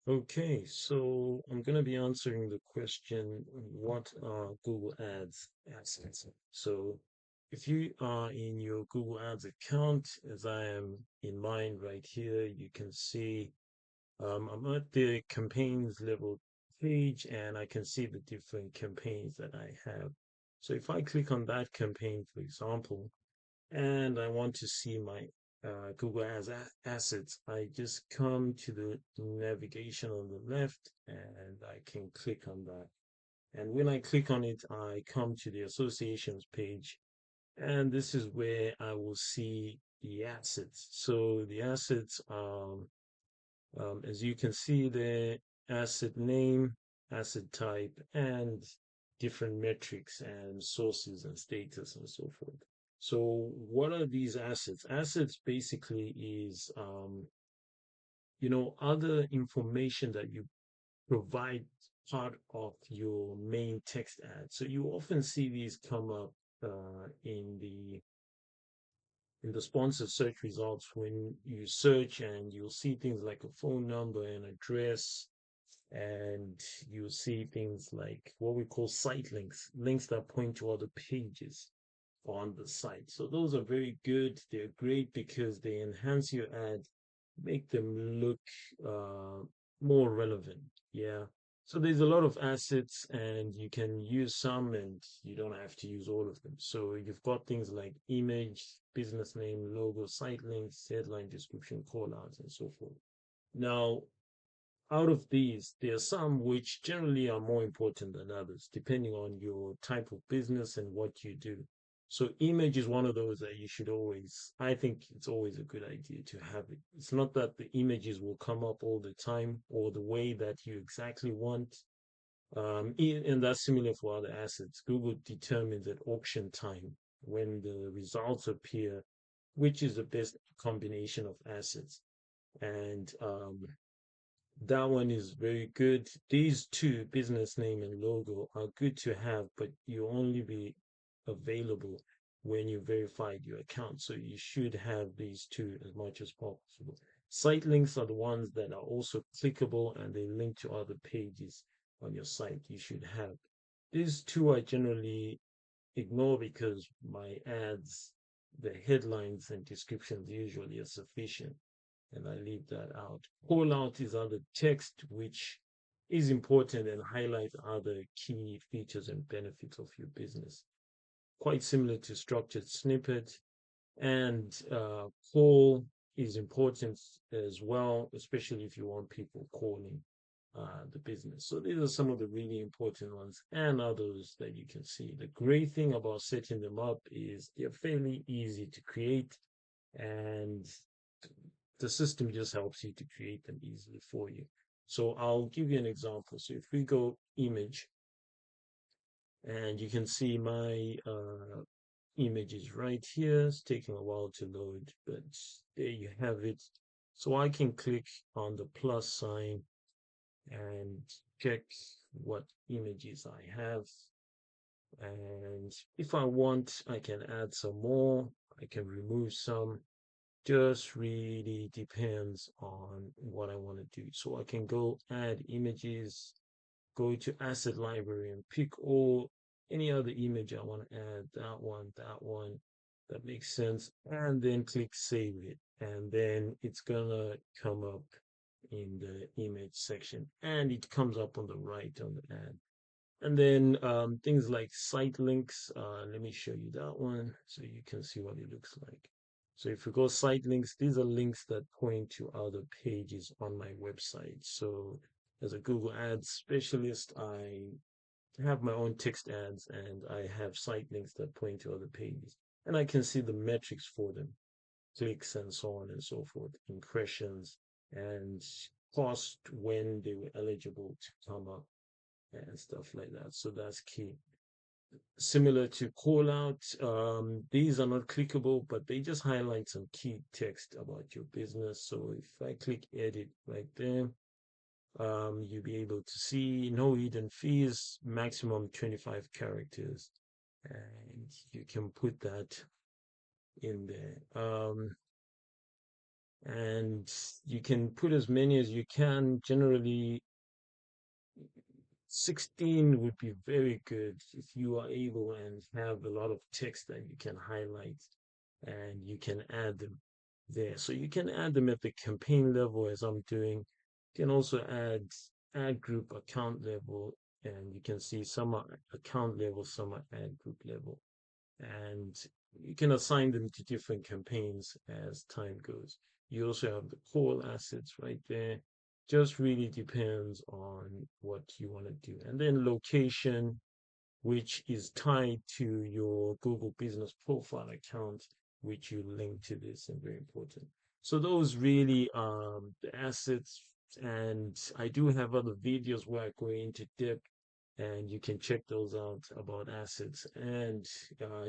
Okay, so I'm going to be answering the question, what are Google Ads assets? So if you are in your Google Ads account, as I am in mine right here, you can see I'm at the campaigns level page and I can see the different campaigns that I have. So if I click on that campaign, for example, and I want to see my Google Ads assets, I just come to the navigation on the left and I can click on that. And when I click on it, I come to the associations page. And this is where I will see the assets. So the assets, as you can see there, asset name, asset type, and different metrics and sources and status and so forth. So what are these assets? Assets basically is, other information that you provide part of your main text ad. So you often see these come up in the sponsored search results when you search, and you'll see things like a phone number and address, and you'll see things like what we call site links, links that point to other pages on the site. So those are very good. They're great because they enhance your ad, make them look uh, more relevant. Yeah. So there's a lot of assets, and you can use some, and you don't have to use all of them. So you've got things like image, business name, logo, site links, headline, description, call outs, and so forth. Now, out of these, there are some which generally are more important than others, depending on your type of business and what you do. So image is one of those that you should always, I think it's always a good idea to have it. It's not that the images will come up all the time or the way that you exactly want. And that's similar for other assets. Google determines at auction time, when the results appear, which is the best combination of assets. And that one is very good. These two, business name and logo, are good to have, but you only be available when you verified your account. So you should have these two as much as possible. Site links are the ones that are also clickable and they link to other pages on your site. You should have. These two I generally ignore because my ads, the headlines and descriptions usually are sufficient, and I leave that out. Call out is other text, which is important and highlight other key features and benefits of your business. Quite similar to structured snippet. And call is important as well, especially if you want people calling the business. So these are some of the really important ones and others that you can see. The great thing about setting them up is they're fairly easy to create, and the system just helps you to create them easily for you. So I'll give you an example. So if we go image, and you can see my image is right here. It's taking a while to load, but there you have it. So I can click on the plus sign and check what images I have. And if I want, I can add some more. I can remove some. Just really depends on what I want to do. So I can go add images, go to asset library and pick all any other image I want to add, that one, that one. That makes sense. And then click save it. And then it's gonna come up in the image section, and it comes up on the right on the ad. And then things like site links. Let me show you that one so you can see what it looks like. So if you go site links, these are links that point to other pages on my website. So as a Google Ads specialist, I have my own text ads and I have site links that point to other pages. And I can see the metrics for them, clicks and so on and so forth, impressions and cost when they were eligible to come up and stuff like that. So that's key. Similar to call out, these are not clickable, but they just highlight some key text about your business. So if I click edit right there, you'll be able to see no hidden fees, maximum 25 characters, and you can put that in there. and you can put as many as you can. Generally, 16 would be very good if you are able and have a lot of text that you can highlight and you can add them there. So you can add them at the campaign level as I'm doing. You can also add ad group account level, and you can see some are account level, some are ad group level. And you can assign them to different campaigns as time goes. You also have the call assets right there. Just really depends on what you want to do. And then location, which is tied to your Google Business Profile account, which you link to this and very important. So those really the assets. And I do have other videos where I go into depth, and you can check those out about assets. And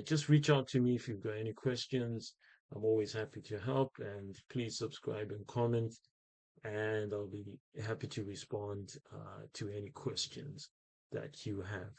just reach out to me if you've got any questions. I'm always happy to help, and please subscribe and comment, and I'll be happy to respond to any questions that you have.